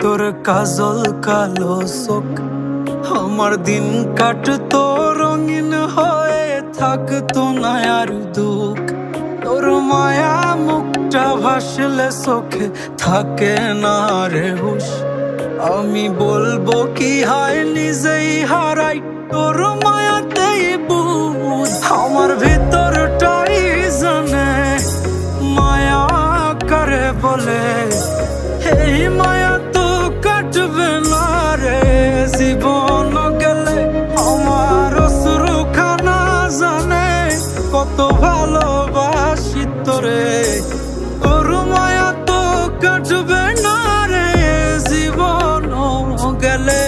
তোর কাজল কালো চোখ, আমার দিন কাটতো রঙিন হয়ে, থাকতো না আর দুঃখ। তোর মায়া মুখটা ভাসলে চোখে থাকে না রে হুশ। আমি বলবো কি হয় নিজেই হারাই তোর মায়াতেই বুঝ। আমার ভিতরটাই জানে মায়া করে বলে, এই মায়া তো কাটবে না রে জীবন গেলে। আমার অশ্রুখানা জানে কত ভালোবাসি তোরে, তোর মায়া তো কাটবে না রে জীবন গেলে।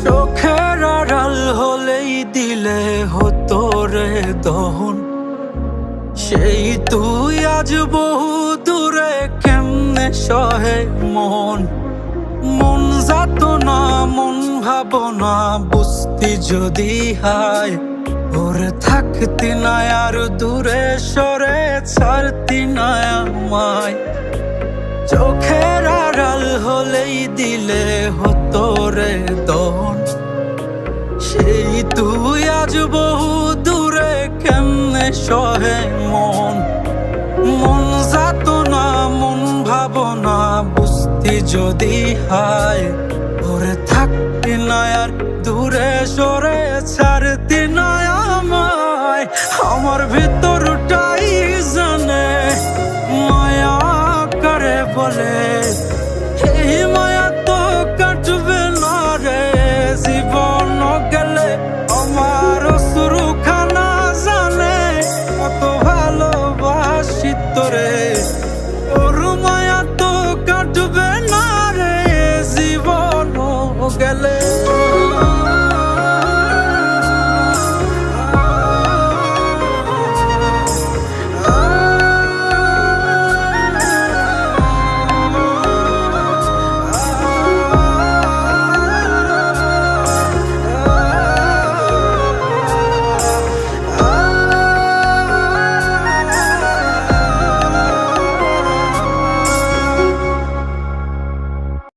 চোখের আড়াল হলেই দিলে হতো রে দহন, সেই তুই আজ বহু দূরে কেমনে সহে মন। মন যাত না মন ভাবনা বুঝতি যদি হায়, ওরে থাকতি না আর দূরে সরে ছাড়তি না আমায়। চোখের আড়াল হলেই দিলে হতো রে দহন, সেই তুই আজ বহু দূরে কেমনে সহে মন। মন যাত না মন ভাবনা বুঝতি যদি হায়, ওরে থাকতি না আর দূরে সরে ছাড়তি না আমায়। আমার ভিতরটাই জানে মায়া করে বলে,